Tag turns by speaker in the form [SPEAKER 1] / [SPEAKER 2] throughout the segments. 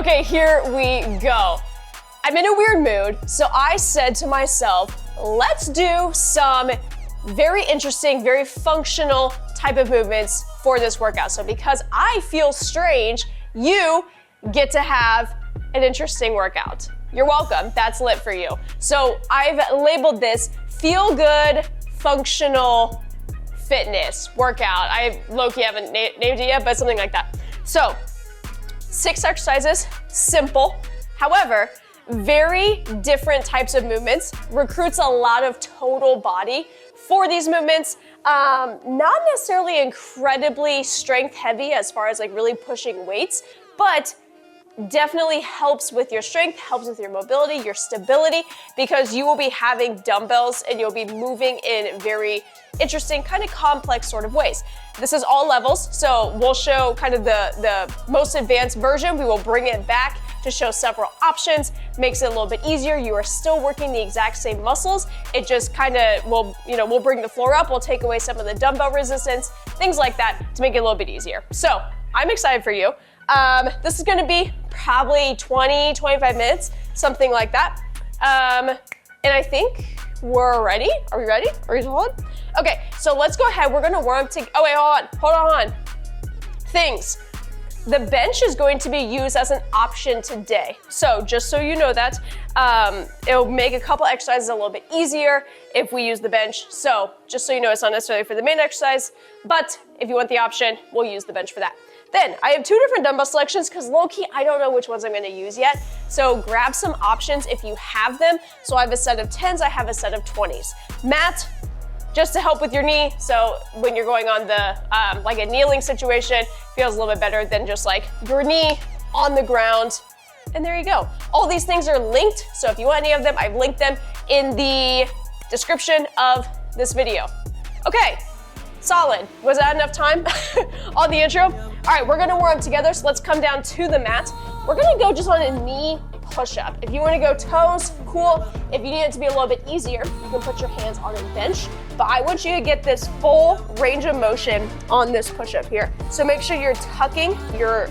[SPEAKER 1] Okay, here we go. I'm in a weird mood, so I said to myself, let's do some very interesting, very functional type of movements for this workout. So because I feel strange, you get to have an interesting workout. You're welcome, that's lit for you. So I've labeled this Feel Good Functional Fitness Workout. I low-key haven't named it yet, but something like that. So 6 exercises, simple. However, very different types of movements, recruits a lot of total body for these movements. Not necessarily incredibly strength heavy as far as like really pushing weights, but definitely helps with your strength, helps with your mobility, your stability, because you will be having dumbbells and you'll be moving in very interesting, kind of complex sort of ways. This is all levels, so we'll show kind of the most advanced version. We will bring it back to show several options, makes it a little bit easier. You are still working the exact same muscles. It just kind of we'll bring the floor up, we'll take away some of the dumbbell resistance, things like that to make it a little bit easier. So I'm excited for you. This is gonna be probably 20, 25 minutes, something like that. And I think we're ready. Are we ready? Are we hold on? Okay, so let's go ahead. We're gonna warm up to, oh wait, hold on. Things. The bench is going to be used as an option today. So just so you know that, it'll make a couple exercises a little bit easier if we use the bench. So just so you know, it's not necessarily for the main exercise, but if you want the option, we'll use the bench for that. Then I have 2 different dumbbell selections because low-key, I don't know which ones I'm gonna use yet. So grab some options if you have them. So I have a set of 10s, I have a set of 20s. Mat, just to help with your knee. So when you're going on the, like a kneeling situation, feels a little bit better than just like your knee on the ground. And there you go. All these things are linked. So if you want any of them, I've linked them in the description of this video. Okay, solid. Was that enough time on the intro? All right, we're gonna warm up together, so let's come down to the mat. We're gonna go just on a knee push-up. If you wanna go toes, cool. If you need it to be a little bit easier, you can put your hands on a bench. But I want you to get this full range of motion on this push-up here. So make sure you're tucking your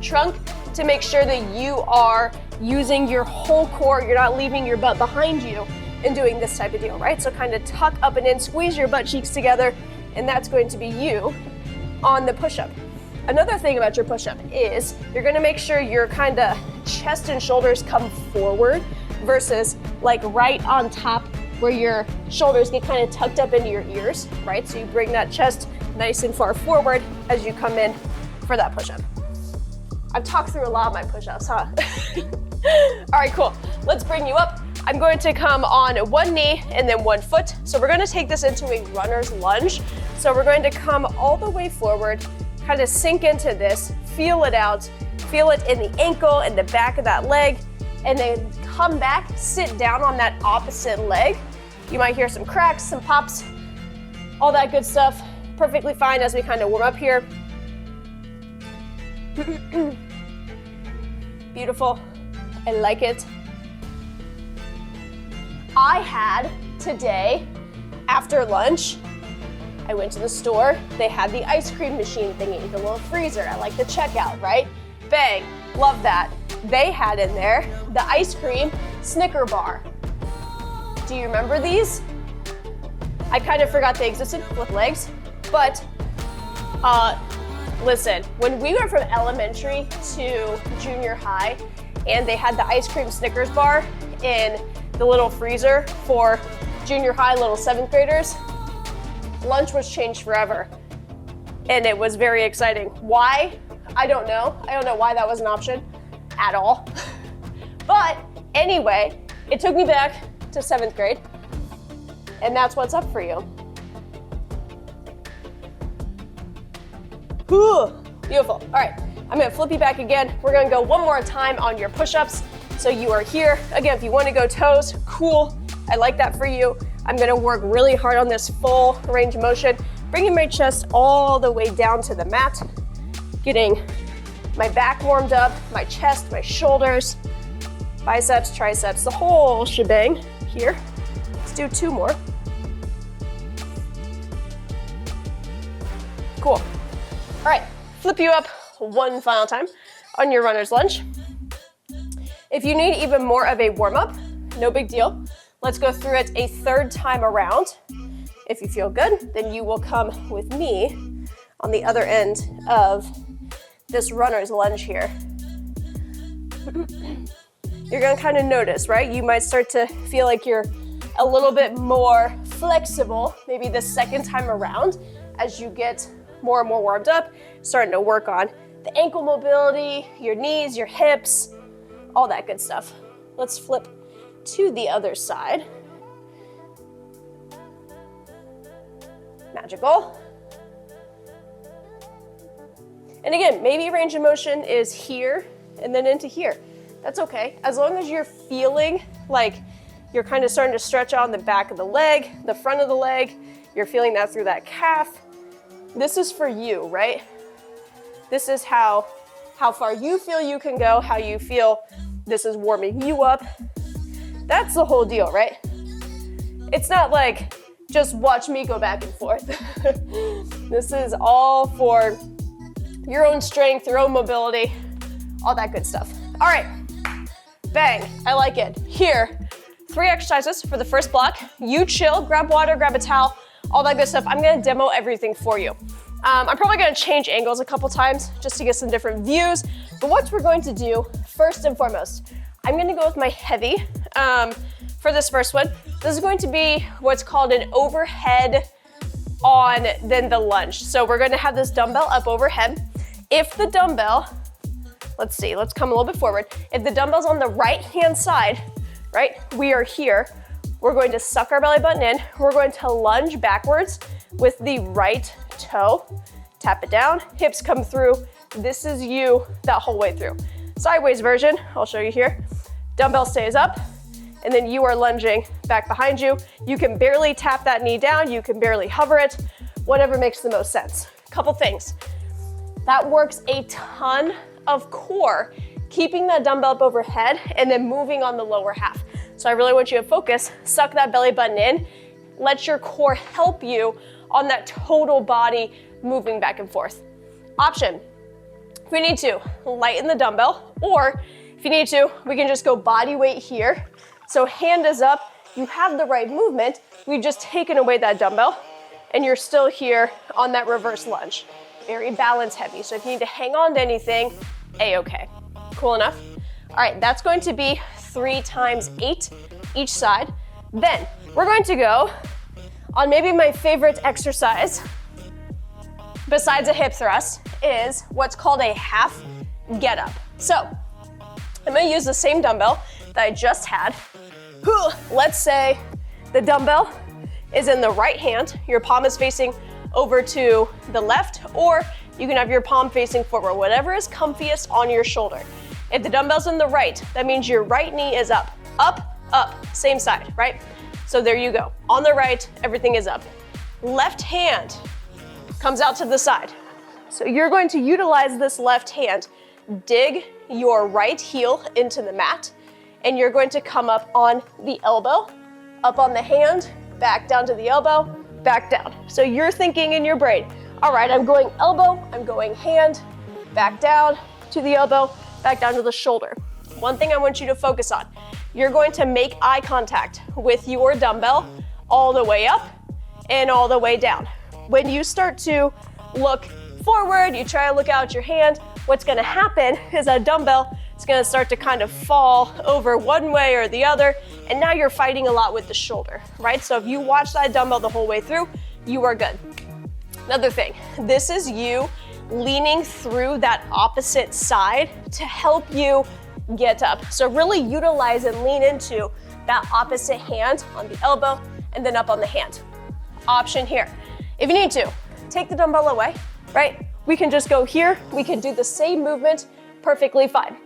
[SPEAKER 1] trunk to make sure that you are using your whole core, you're not leaving your butt behind you and doing this type of deal, right? So kind of tuck up and in, squeeze your butt cheeks together, and that's going to be you on the push-up. Another thing about your push-up is you're gonna make sure your kind of chest and shoulders come forward versus like right on top where your shoulders get kind of tucked up into your ears, right? So you bring that chest nice and far forward as you come in for that push-up. I've talked through a lot of my push-ups, huh? All right, cool. Let's bring you up. I'm going to come on one knee and then one foot. So we're gonna take this into a runner's lunge. So we're going to come all the way forward, kind of sink into this, feel it out, feel it in the ankle and the back of that leg, and then come back, sit down on that opposite leg. You might hear some cracks, some pops, all that good stuff. Perfectly fine as we kind of warm up here. Beautiful, I like it. I had today, after lunch, I went to the store, they had the ice cream machine thingy, the little freezer at like the checkout, right? Bang, love that. They had in there the ice cream Snicker bar. Do you remember these? I kind of forgot they existed with legs, but listen, when we went from elementary to junior high and they had the ice cream Snickers bar in the little freezer for junior high, little 7th graders, lunch was changed forever. And it was very exciting. Why? I don't know. I don't know why that was an option at all. But anyway, it took me back to 7th grade. And that's what's up for you. Whew, beautiful. All right, I'm gonna flip you back again. We're gonna go one more time on your push-ups. So you are here. Again, if you wanna go toes, cool. I like that for you. I'm gonna work really hard on this full range of motion, bringing my chest all the way down to the mat, getting my back warmed up, my chest, my shoulders, biceps, triceps, the whole shebang here. Let's do 2 more. Cool. All right, flip you up one final time. on your runner's lunge. If you need even more of a warm-up, no big deal. Let's go through it a third time around. If you feel good, then you will come with me on the other end of this runner's lunge here. You're gonna kind of notice, right? You might start to feel like you're a little bit more flexible, maybe the second time around, as you get more and more warmed up, starting to work on the ankle mobility, your knees, your hips, all that good stuff. Let's flip to the other side. Magical. And again, maybe range of motion is here and then into here. That's okay. As long as you're feeling like you're kind of starting to stretch out the back of the leg, the front of the leg, you're feeling that through that calf. This is for you, right? This is how far you feel you can go, how you feel this is warming you up. That's the whole deal, right? It's not like, just watch me go back and forth. This is all for your own strength, your own mobility, all that good stuff. All right, bang, I like it. Here, 3 exercises for the first block. You chill, grab water, grab a towel, all that good stuff. I'm gonna demo everything for you. I'm probably gonna change angles a couple times just to get some different views, but what we're going to do, first and foremost, I'm gonna go with my heavy for this first one. This is going to be what's called an overhead on then the lunge. So we're gonna have this dumbbell up overhead. If the dumbbell, let's see, let's come a little bit forward. If the dumbbell's on the right-hand side, right, we are here, we're going to suck our belly button in, we're going to lunge backwards with the right toe, tap it down, hips come through. This is you that whole way through. Sideways version, I'll show you here. Dumbbell stays up, and then you are lunging back behind you. You can barely tap that knee down, you can barely hover it, whatever makes the most sense. Couple things. That works a ton of core, keeping that dumbbell up overhead and then moving on the lower half. So I really want you to focus, suck that belly button in, let your core help you on that total body moving back and forth. Option, if we need to, lighten the dumbbell, or if you need to, we can just go body weight here. So hand is up, you have the right movement, we've just taken away that dumbbell, and you're still here on that reverse lunge. Very balance heavy, so if you need to hang on to anything, A-okay. Cool enough? All right, that's going to be 3 times 8 each side. Then we're going to go on maybe my favorite exercise, besides a hip thrust, is what's called a half get up. So I'm gonna use the same dumbbell that I just had. Let's say the dumbbell is in the right hand, your palm is facing over to the left, or you can have your palm facing forward, whatever is comfiest on your shoulder. If the dumbbell's in the right, that means your right knee is up, up, up, same side, right? So there you go. On the right, everything is up. Left hand comes out to the side. So you're going to utilize this left hand, dig your right heel into the mat, and you're going to come up on the elbow, up on the hand, back down to the elbow, back down. So you're thinking in your brain, all right, I'm going elbow, I'm going hand, back down to the elbow, back down to the shoulder. One thing I want you to focus on, you're going to make eye contact with your dumbbell all the way up and all the way down. When you start to look forward, you try to look out your hand, what's gonna happen is that dumbbell is gonna start to kind of fall over one way or the other, and now you're fighting a lot with the shoulder, right? So if you watch that dumbbell the whole way through, you are good. Another thing, this is you leaning through that opposite side to help you get up. So really utilize and lean into that opposite hand on the elbow and then up on the hand. Option here, if you need to, take the dumbbell away, right? We can just go here, we can do the same movement perfectly fine.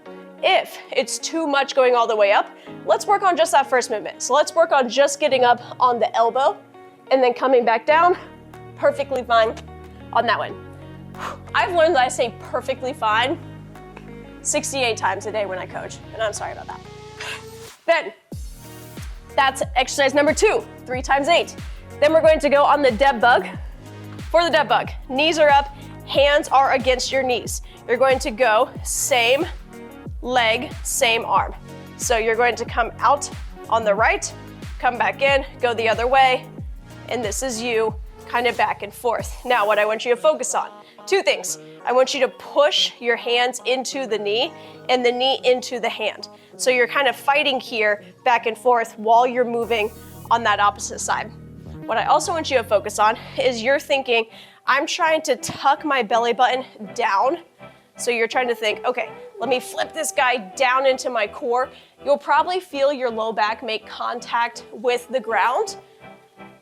[SPEAKER 1] If it's too much going all the way up, let's work on just that first movement. So let's work on just getting up on the elbow and then coming back down, perfectly fine on that one. I've learned that I say perfectly fine 68 times a day when I coach, and I'm sorry about that. Then, that's exercise number 2, 3 times 8. Then we're going to go on the dead bug. For the dead bug, knees are up, Hands are against your knees. You're going to go same leg, same arm. So you're going to come out on the right, come back in, go the other way, and this is you kind of back and forth. Now, what I want you to focus on, two things. I want you to push your hands into the knee and the knee into the hand. So you're kind of fighting here back and forth while you're moving on that opposite side. What I also want you to focus on is you're thinking, I'm trying to tuck my belly button down. So you're trying to think, okay, let me flip this guy down into my core. You'll probably feel your low back make contact with the ground,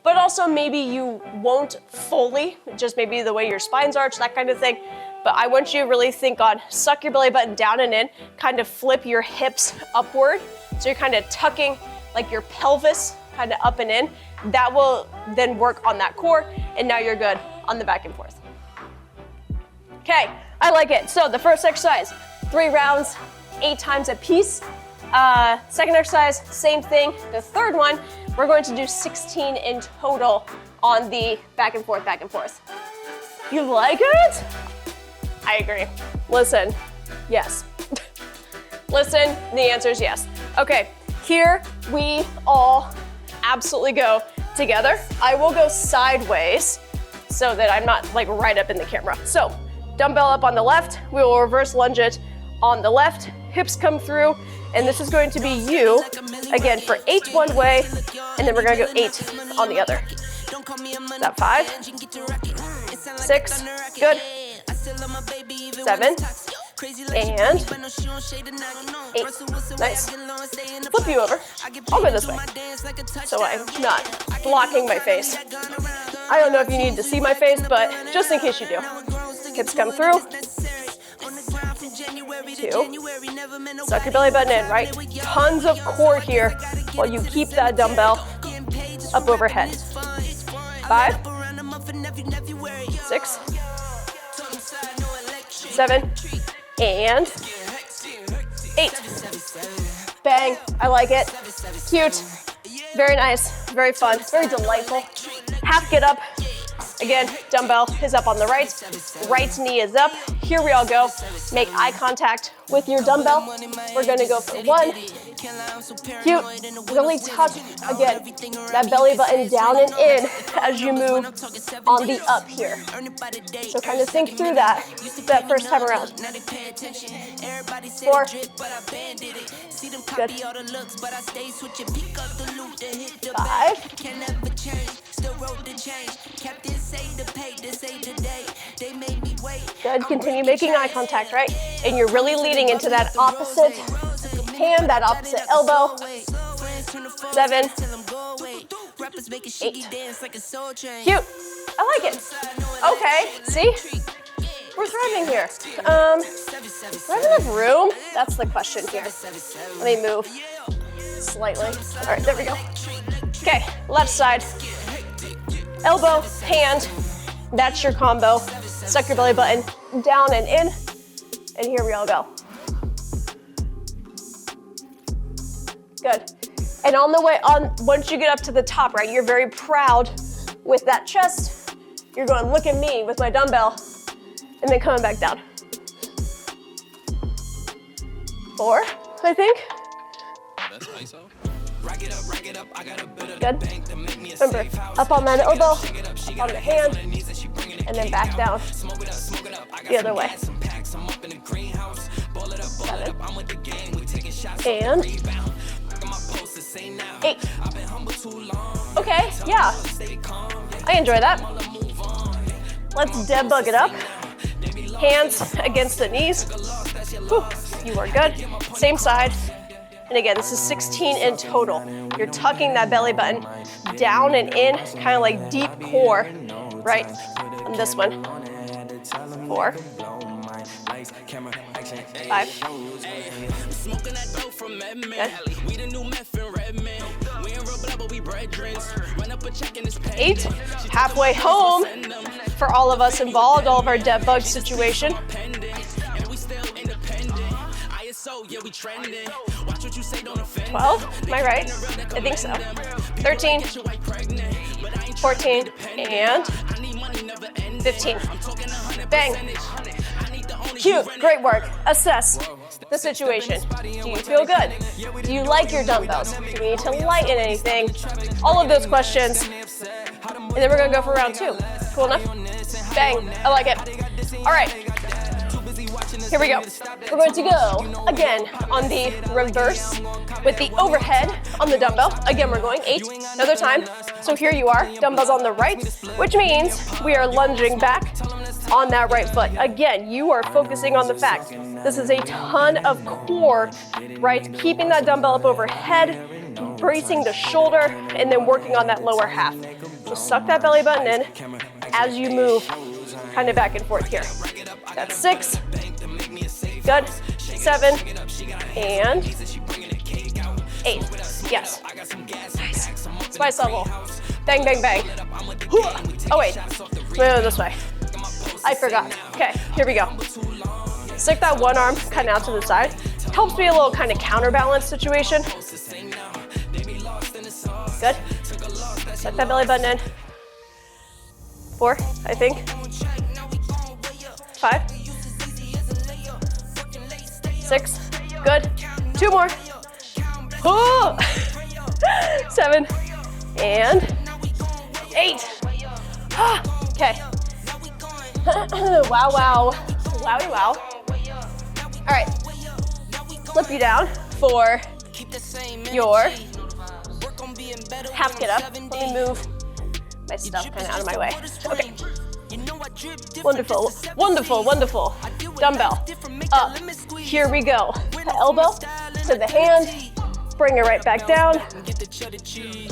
[SPEAKER 1] but also maybe you won't fully, just maybe the way your spine's arched, that kind of thing. But I want you to really think on suck your belly button down and in, kind of flip your hips upward. So you're kind of tucking like your pelvis kind of up and in. That will then work on that core, and now you're good on the back and forth. Okay, I like it. So the first exercise, 3 rounds, 8 times a piece. Second exercise, same thing. The third one, we're going to do 16 in total on the back and forth, back and forth. You like it? I agree. Listen, yes. Listen, the answer is yes. Okay, here we all absolutely go together. I will go sideways so that I'm not like right up in the camera. So, dumbbell up on the left, we will reverse lunge it on the left, hips come through, and this is going to be you, again, for 8 one way, and then we're gonna go 8 on the other. Is that 5? 6, good. 7, and 8, nice. Flip you over, I'll go this way, so I'm not blocking my face. I don't know if you need to see my face, but just in case you do. Hips come through. 2, suck your belly button in, right? Tons of core here while you keep that dumbbell up overhead. 5, 6, 7, and 8. Bang, I like it. Cute, very nice, very fun, very delightful. Half get up. Again, dumbbell is up on the right knee is up. Here we all go. Make eye contact with your dumbbell. We're gonna go for 1. Cute, really tuck, again, that belly button down and in as you move on the up here. So kind of think through that first time around. 4, good. 5, good, continue making eye contact, right? And you're really leading into that opposite hand, that opposite elbow. 7, 8. Cute, I like it. Okay, see? We're thriving here. Do I have enough room? That's the question here. Let me move slightly. All right, there we go. Okay, left side. Elbow, hand, that's your combo. Suck your belly button down and in, and here we all go. Good. And on the way on, once you get up to the top, right, you're very proud with that chest. You're going, look at me with my dumbbell, and then coming back down. 4, I think. Good. Remember, up on that elbow, up on the hand, and then back down the other way. 7, and 8. Okay, yeah, I enjoy that. Let's dead bug it up. Hands against the knees. Whew, you are good. Same side. And again, this is 16 in total. You're tucking that belly button down and in, kind of like deep core, right? On this one. 4, 5. Good. 8, halfway hhome for all of us involved, all of our dead bug situation. 12, am I right? I think so. 13, 14, and 15. Bang. Cute, great work. Assess the situation. Do you feel good? Do you like your dumbbells? Do we need to lighten anything? All of those questions. And then we're gonna go for round 2. Cool enough? Bang, I like it. All right, here we go. We're going to go again on the reverse with the overhead on the dumbbell. Again, we're going 8, another time. So here you are, dumbbells on the right, which means we are lunging back on that right foot. Again, you are focusing on the fact this is a ton of core, right? Keeping that dumbbell up overhead, bracing the shoulder, and then working on that lower half. So suck that belly button in as you move kind of back and forth here. That's 6, good, 7, and 8, yes. Nice, spice level, bang, bang, bang. Oh wait, move this way. I forgot. Okay, here we go. Stick that one arm kind of out to the side. Helps me a little kind of counterbalance situation. Good. Suck that belly button in. 4, I think. 5. 6. Good. 2 more. 7 and 8. Okay. Wow, wow. Wowie, wow. All right. Flip you down for your half get up. Let me move my stuff kind of out of my way. Okay. Wonderful, wonderful, wonderful. Dumbbell up. Here we go. The elbow to the hand. Bring it right back down.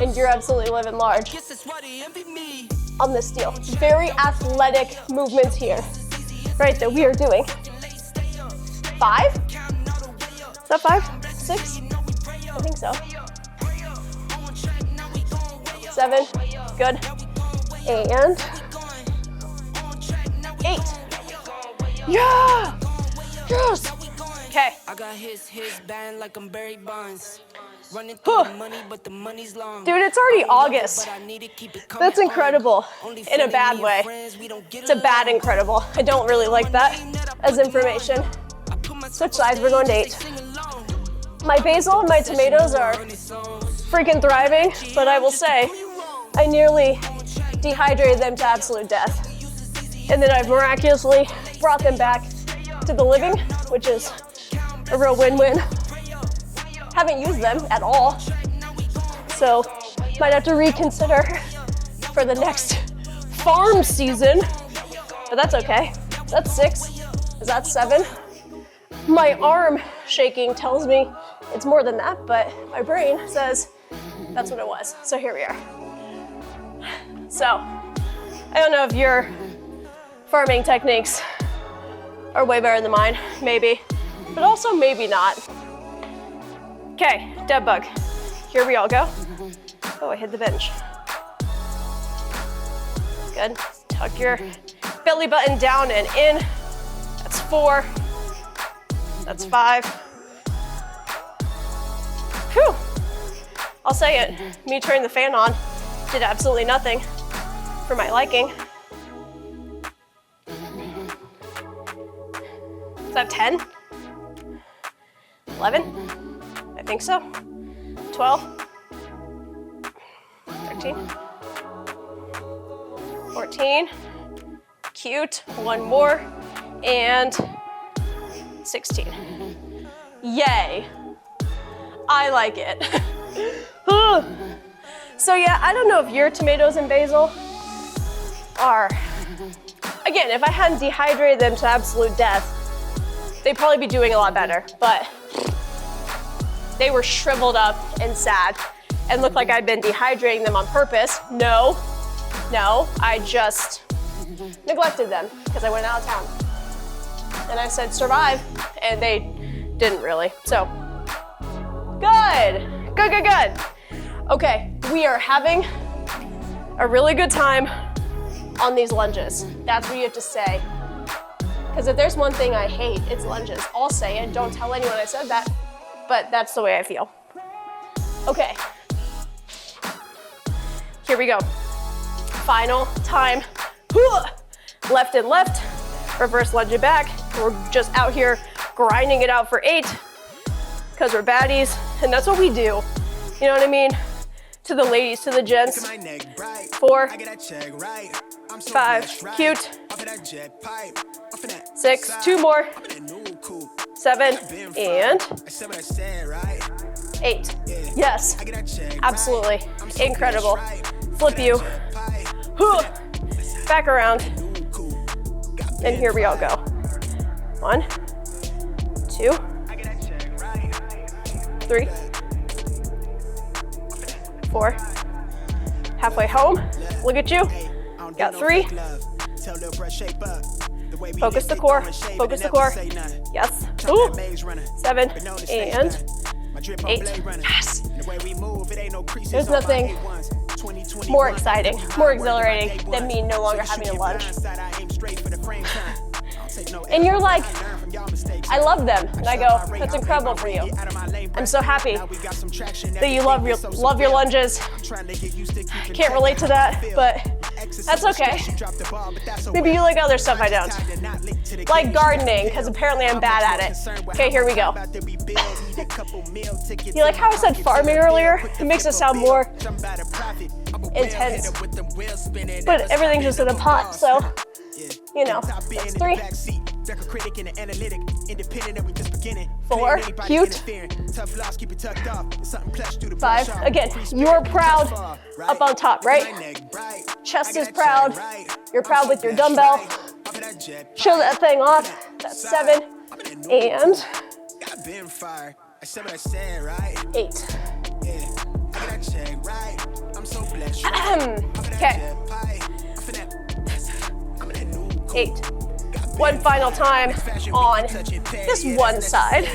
[SPEAKER 1] And you're absolutely living large on this steel. Very athletic movements here, right, that we are doing. 5? Is that 5? 6? I think so. 7, good. And 8. Yeah! Yes! Okay. Dude, it's already August. That's incredible in a bad way. It's a bad incredible. I don't really like that as information. Switch sides, we're going to 8. My basil and my tomatoes are freaking thriving, but I will say I nearly dehydrated them to absolute death. And then I've miraculously brought them back to the living, which is a real win-win. Haven't used them at all, so might have to reconsider for the next farm season, but that's okay. That's 6. Is that 7? My arm shaking tells me it's more than that, but my brain says that's what it was. So here we are. So I don't know if your farming techniques are way better than mine, maybe, but also maybe not. Okay, dead bug. Here we all go. Oh, I hit the bench. Good. Tuck your belly button down and in. That's 4. That's 5. Whew. I'll say it. Me turning the fan on did absolutely nothing for my liking. Is that 10? 11? I think so. 12? 13? 14? Cute. One more. And 16. Yay. I like it. So yeah, I don't know if your tomatoes and basil are, again, if I hadn't dehydrated them to absolute death, they'd probably be doing a lot better, but they were shriveled up and sad and looked like I'd been dehydrating them on purpose. No, I just neglected them because I went out of town. And I said survive, and they didn't really. So, good. Okay, we are having a really good time on these lunges. That's what you have to say. Because if there's one thing I hate, it's lunges. I'll say it, don't tell anyone I said that, but that's the way I feel. Okay, here we go. Final time. Left and left, reverse lunge it back. We're just out here grinding it out for 8 because we're baddies, and that's what we do. You know what I mean? To the ladies, to the gents. 4, 5, cute. 6, 2 more. 7, and 8. Yes, absolutely, incredible. Flip you, back around, and here we all go. 1, 2, 3, 4. Halfway home, look at you. Got 3. Focus the core, focus the core. Yes. Ooh. 7, and 8. Yes. There's nothing more exciting, more exhilarating than me no longer having a lunge. And you're like, I love them. And I go, that's incredible for you. I'm so happy that you love your lunges. Can't relate to that, but that's okay. Maybe you like other stuff I don't. Like gardening, because apparently I'm bad at it. Okay, here we go. You like how I said farming earlier? It makes it sound more intense. But everything's just in a pot, so, you know, that's 3. 4, cute. 5, again, you're proud up on top, right? Chest is proud. You're proud with your dumbbell. Show that thing off. That's 7, and 8. Okay. 8. One final time on this one side.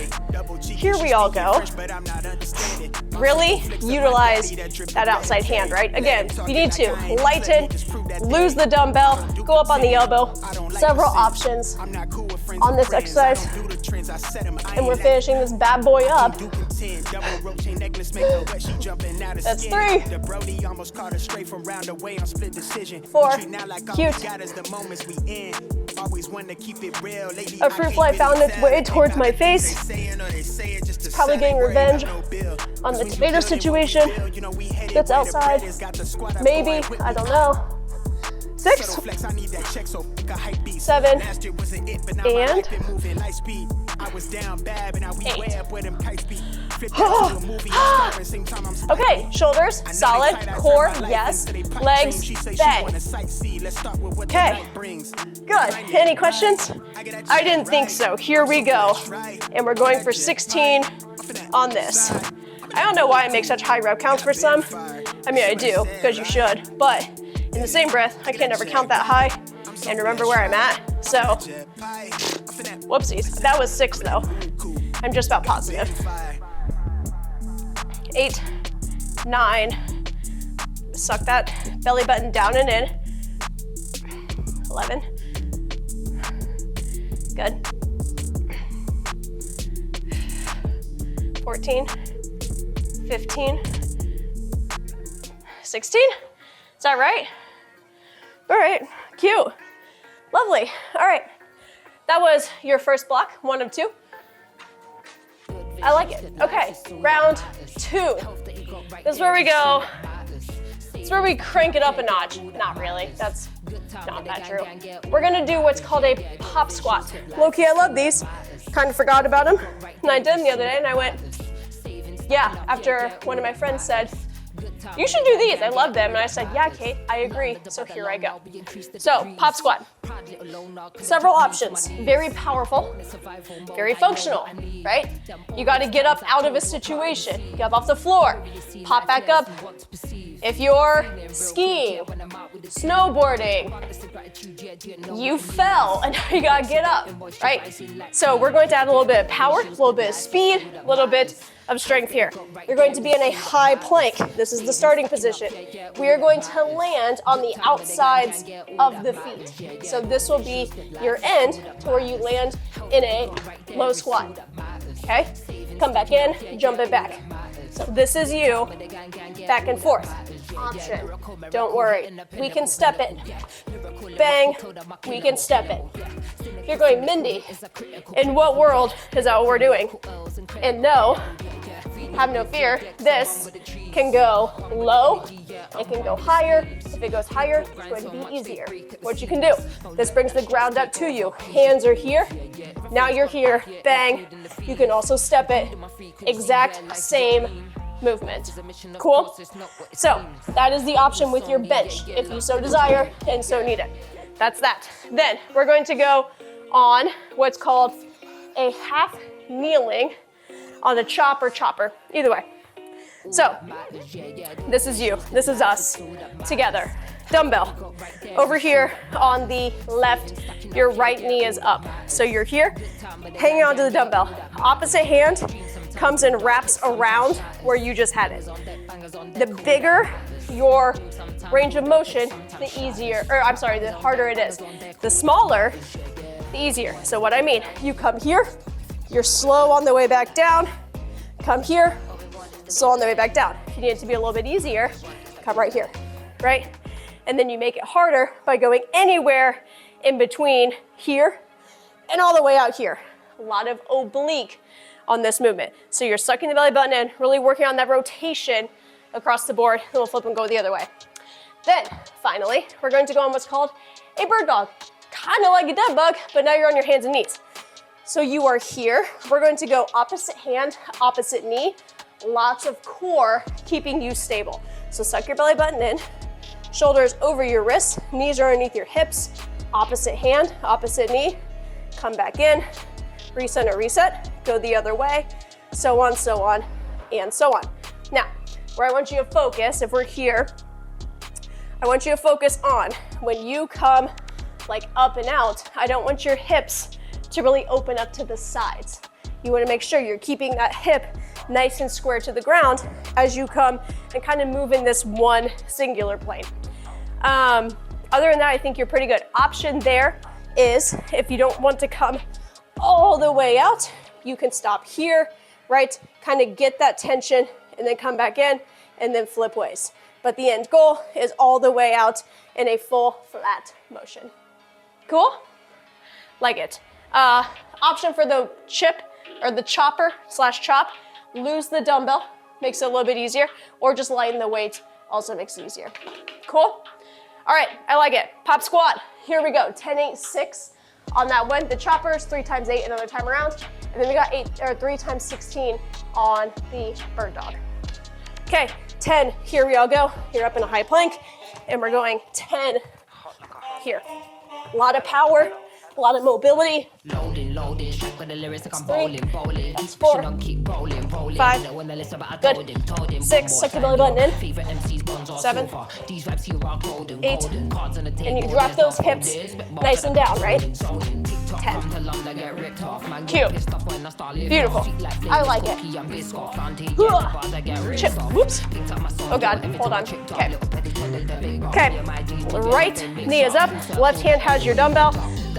[SPEAKER 1] Here we all go. Really utilize that outside hand, right? Again, you need to lighten, lose the dumbbell, go up on the elbow. Several options on this exercise. And we're finishing this bad boy up. That's 3. 4, cute. A fruit fly found its way towards my face. It's probably getting revenge on the tomato situation that's outside. Maybe, I don't know. 6, 7, and 8. Okay, shoulders, solid, core, yes, legs, bang. Okay, good. Any questions? I didn't think so. Here we go. And we're going for 16 on this. I don't know why I make such high rep counts for some. I mean, I do, because you should, but in the same breath, I can never count that high and remember where I'm at. So, whoopsies. That was 6 though. I'm just about positive. 8, 9. Suck that belly button down and in. 11. Good. 14, 15, 16. Is that right? All right, cute. Lovely. All right, that was your first block, 1 of 2. I like it. Okay, round 2. This is where we go. It's where we crank it up a notch. Not really, that's not that true. We're gonna do what's called a pop squat. Low-key, I love these. Kind of forgot about them. And I did them the other day and I went, yeah, after one of my friends said, you should do these, I love them. And I said, yeah, Kate, I agree. So here I go. So, pop squat. Several options, very powerful, very functional, right? You gotta get up out of a situation, get up off the floor, pop back up. If you're skiing, snowboarding, you fell and now you gotta get up, right? So we're going to add a little bit of power, a little bit of speed, a little bit of strength here. You're going to be in a high plank. This is the starting position. We are going to land on the outsides of the feet. So this will be your end to where you land in a low squat, okay? Come back in, jump it back. So this is you, back and forth. Option, don't worry, we can step it. Bang, we can step it. you're going, Mindy, in what world is that what we're doing? And no, have no fear, this can go low, it can go higher. If it goes higher, it's going to be easier. What you can do, this brings the ground up to you. Hands are here, now you're here, bang. You can also step it, exact same movement. Cool? So that is the option with your bench, if you so desire and so need it. That's that. Then we're going to go on what's called a half kneeling on a chopper, either way. So this is you, this is us together. Dumbbell. Over here on the left, your right knee is up. So you're here, hanging onto the dumbbell. Opposite hand comes and wraps around where you just had it. The bigger your range of motion, the harder it is. The smaller, the easier. So what I mean, you come here, you're slow on the way back down, come here, slow on the way back down. If you need it to be a little bit easier, come right here, right? And then you make it harder by going anywhere in between here and all the way out here. A lot of oblique on this movement. So you're sucking the belly button in, really working on that rotation across the board, and we'll flip and go the other way. Then, finally, we're going to go on what's called a bird dog. Kind of like a dead bug, but now you're on your hands and knees. So you are here. We're going to go opposite hand, opposite knee. Lots of core keeping you stable. So suck your belly button in, shoulders over your wrists, knees are underneath your hips, opposite hand, opposite knee, come back in, recenter, reset, go the other way, so on, and so on. Now, where I want you to focus, if we're here, I want you to focus on when you come like up and out, I don't want your hips to really open up to the sides. You want to make sure you're keeping that hip nice and square to the ground as you come and kind of move in this one singular plane. Other than that, I think you're pretty good. Option there is if you don't want to come all the way out, you can stop here, right? Kind of get that tension and then come back in and then flip ways. But the end goal is all the way out in a full flat motion. Cool? Like it. Option for the chip or the chopper / chop, lose the dumbbell, makes it a little bit easier, or just lighten the weight, also makes it easier. Cool? All right, I like it. Pop squat, here we go, 10, 8, 6 on that one. The choppers, 3 times 8 another time around, and then we got 3 times 16 on the bird dog. Okay, 10, here we all go. You're up in a high plank, and we're going 10 here. A lot of power, a lot of mobility. That's 3, that's 4, 5, good, 6, suck the belly button in, 7, 8, and you drop those hips nice and down, right? 10. Cute. Beautiful. I like it. Chip. Whoops. Oh God. Hold on. Okay. Okay. Right knee is up. Left hand has your dumbbell.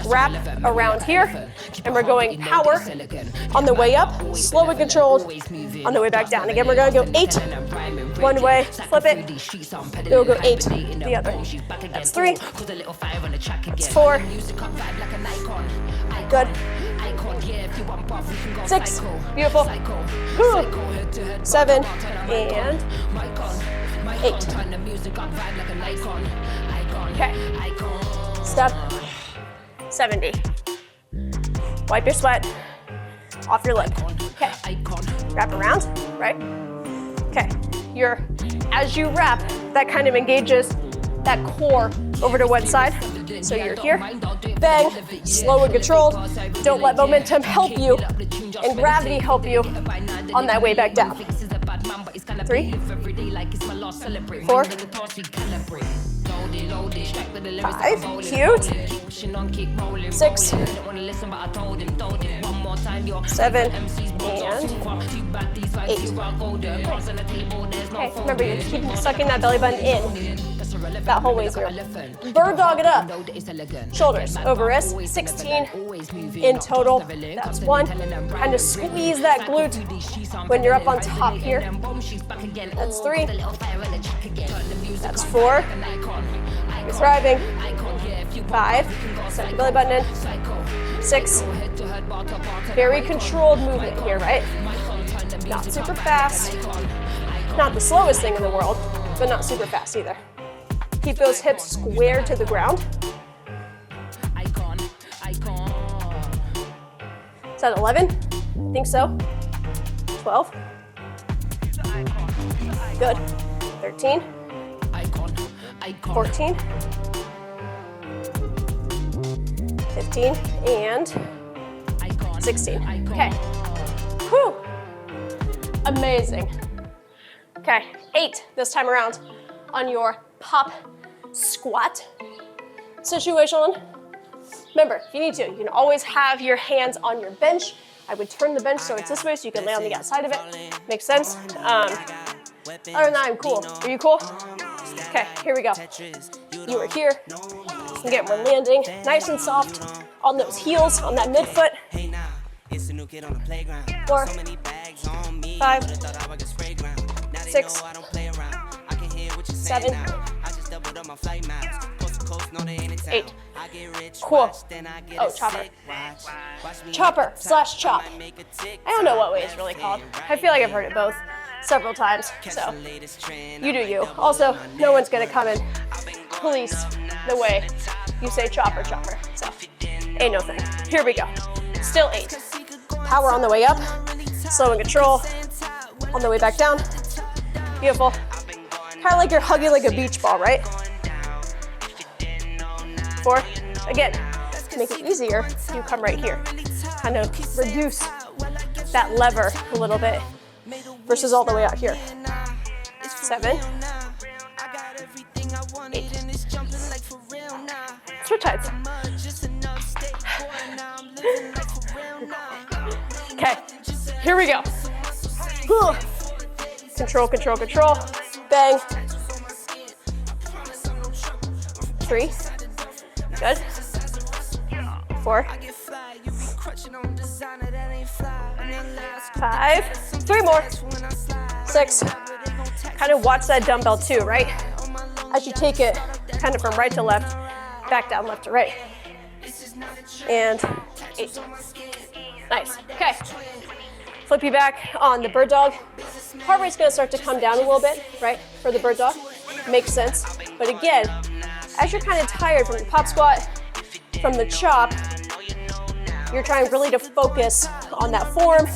[SPEAKER 1] Wrap around here. And we're going power on the way up. Slow and controlled on the way back down. Again, we're going to go 8 one way. Flip it. We'll go 8 the other. That's 3. That's 4. Good. 6. Beautiful. 7 and 8. Okay. Step 70. Wipe your sweat off your lip. Okay. Wrap around, right? Okay. As you wrap, that kind of engages that core over to one side. So you're here, bang, slow and controlled. Don't let momentum help you and gravity help you on that way back down. 3, 4, 5, cute. 6, 7, and 8. Okay, remember you're keeping sucking that belly button in. That whole way through. Bird dog it up. Shoulders over wrists. 16 in total. That's 1. Kind of squeeze that glute when you're up on top here. That's 3. That's 4. You're thriving. 5. Set your belly button in. 6. Very controlled movement here, right? Not super fast. Not the slowest thing in the world, but not super fast either. Keep those hips square to the ground. Is that 11? I think so. 12. Good. 13. 14. 15 and 16. Okay. Whew. Amazing. Okay, 8 this time around on your pop squat situation. Remember, if you need to, you can always have your hands on your bench. I would turn the bench so it's this way so you can lay on the outside of it. Makes sense? Other than that, I'm cool. Are you cool? Okay, here we go. You are here. Again, we're landing nice and soft on those heels, on that midfoot. 4, 5, 6, 7, 8. Cool. Oh, chopper. Chopper slash chop. I don't know what way it's really called. I feel like I've heard it both several times, so you do you. Also, no one's gonna come and police the way you say chopper, so ain't no thing. Here we go. Still 8. Power on the way up, slow and control on the way back down. Beautiful. Kind of like you're hugging like a beach ball, right? 4. Again, to make it easier, you come right here. Kind of reduce that lever a little bit versus all the way out here. 7. 8. Switch sides. Okay, here we go. Control, control, control. Bang. 3. Good. 4. 5. 3 more. 6. Kind of watch that dumbbell too, right? As you take it kind of from right to left, back down left to right. And 8. Nice. Okay. Flip you back on the bird dog. Heart rate's gonna start to come down a little bit, right? For the bird dog. Makes sense. But again, as you're kind of tired from the pop squat, from the chop, you're trying really to focus on that form,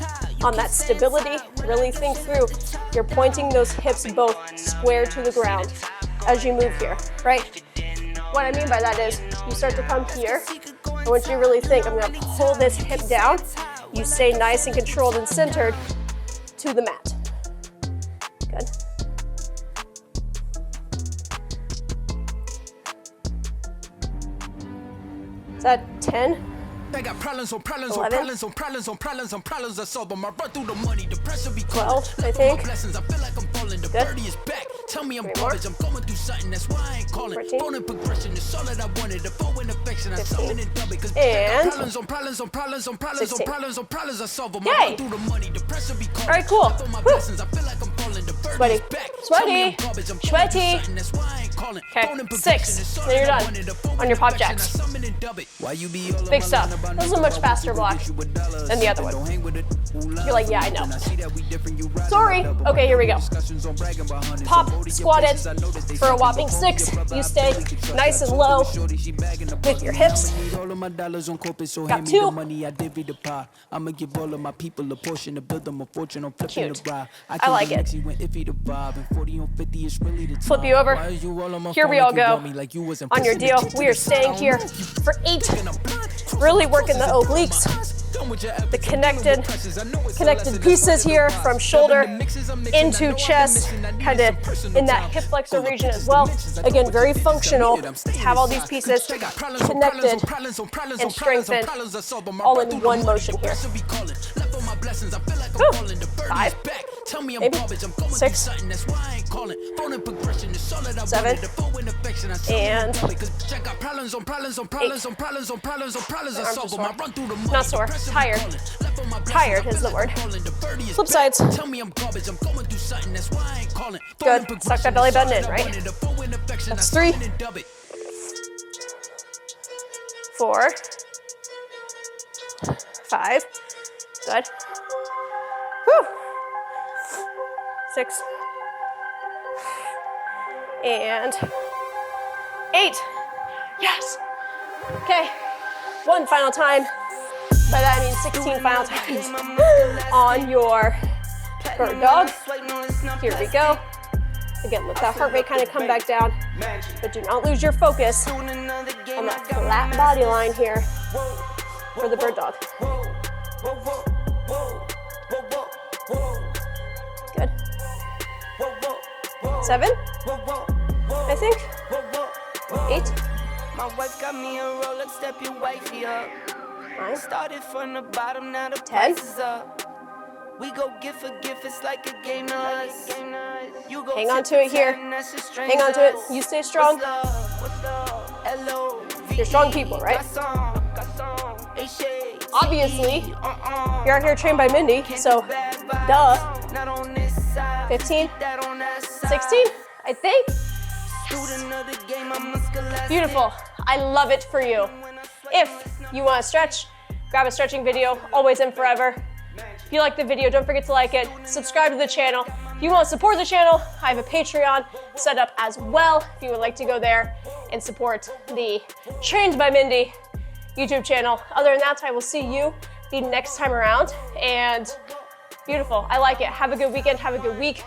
[SPEAKER 1] on that stability. Really think through. You're pointing those hips both square to the ground as you move here, right? What I mean by that is you start to come here. I want you to really think, I'm gonna pull this hip down. You stay nice and controlled and centered to the mat. Good. Is that 10?
[SPEAKER 2] I got problems on problems
[SPEAKER 1] 11.
[SPEAKER 2] on problems on problems on problems on problems I solve them. I run through the money, the pressure be
[SPEAKER 1] 12, I think.
[SPEAKER 2] blessings. I feel like I'm falling. The
[SPEAKER 1] Good.
[SPEAKER 2] birdie is back. Tell me I'm
[SPEAKER 1] 3 more.
[SPEAKER 2] garbage. I'm going through something. That's why I ain't calling.
[SPEAKER 1] 14.
[SPEAKER 2] Phone and progression is all that I wanted. The phone and affection. I
[SPEAKER 1] 15.
[SPEAKER 2] summon and dub it. Cause
[SPEAKER 1] And
[SPEAKER 2] problems on problems on problems on problems
[SPEAKER 1] 16.
[SPEAKER 2] on problems on problems I solve them.
[SPEAKER 1] Yay.
[SPEAKER 2] I run through the money, the pressure be calling.
[SPEAKER 1] All right, cool.
[SPEAKER 2] For my
[SPEAKER 1] Woo.
[SPEAKER 2] blessings. I feel like I'm falling. The birdie
[SPEAKER 1] Sweaty.
[SPEAKER 2] is back.
[SPEAKER 1] Sweaty.
[SPEAKER 2] Tell me I'm garbage. I'm going
[SPEAKER 1] Sweaty.
[SPEAKER 2] through something. That's why I ain't calling.
[SPEAKER 1] Okay,
[SPEAKER 2] Phone and
[SPEAKER 1] 6.
[SPEAKER 2] progression is all
[SPEAKER 1] Then you're
[SPEAKER 2] that I
[SPEAKER 1] done
[SPEAKER 2] wanted. The phone
[SPEAKER 1] on your
[SPEAKER 2] and
[SPEAKER 1] pop
[SPEAKER 2] affection. I
[SPEAKER 1] jacks.
[SPEAKER 2] summon and dub it. Why you be all
[SPEAKER 1] Big
[SPEAKER 2] on my
[SPEAKER 1] stuff.
[SPEAKER 2] line about
[SPEAKER 1] This is a much faster block than the other one. You're like, yeah, I know. Sorry. Okay, here we go. Pop, squat it for a whopping 6. You stay nice and low with your hips. Got 2.
[SPEAKER 2] I'ma give all of my people a portion to build them a fortune on flipping
[SPEAKER 1] Cute.
[SPEAKER 2] the ride.
[SPEAKER 1] I like it. Flip
[SPEAKER 2] Flip
[SPEAKER 1] you over. Here we all go. On your deal, we are staying here for 8. Really working the obliques. The connected pieces here from shoulder into chest, kind of in that hip flexor region as well. Again, very functional to have all these pieces connected and strengthened all in one motion here. Whew. 5, maybe 6, 7, and 8. Not sore, tired. Tired is the word. Flip sides. Good. Suck that belly button in, right? That's 3, 4, 5. Good. Whew. 6. And 8. Yes. Okay. 1 final time. By that I mean 16 final times on your bird dog. Here we go. Again, let that heart rate kind of come back down, but do not lose your focus on that flat body line here for the bird dog. Good. 7, I think. 8.
[SPEAKER 3] My wife got me a Rolex, step your wifey up.
[SPEAKER 1] 9.
[SPEAKER 3] Started from the bottom, now the
[SPEAKER 1] 10.
[SPEAKER 3] price is up. We go gift for gift, it's like a game to us. You go
[SPEAKER 1] Hang on to it here. Hang on to it. You stay strong. You're strong people, right? Obviously, you're out here trained by Mindy, so duh. 15, 16, I think. Yes. Beautiful. I love it for you. If you want to stretch, grab a stretching video, always and forever. If you like the video, don't forget to like it, subscribe to the channel. If you want to support the channel, I have a Patreon set up as well if you would like to go there and support the Trained by Mindy YouTube channel. Other than that, I will see you the next time around. And beautiful, I like it. Have a good weekend, have a good week,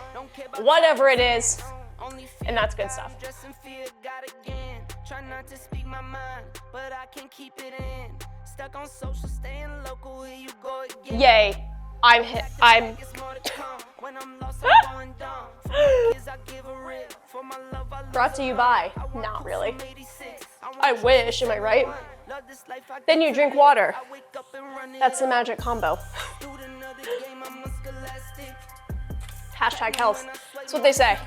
[SPEAKER 1] whatever it is, and that's good stuff. Try not to speak my mind, but I can't keep it in. Stuck on social, staying local, here you go again. Yay. I'm brought to you by, not really. I wish, am I right? Then you drink water. That's the magic combo. #health. That's what they say.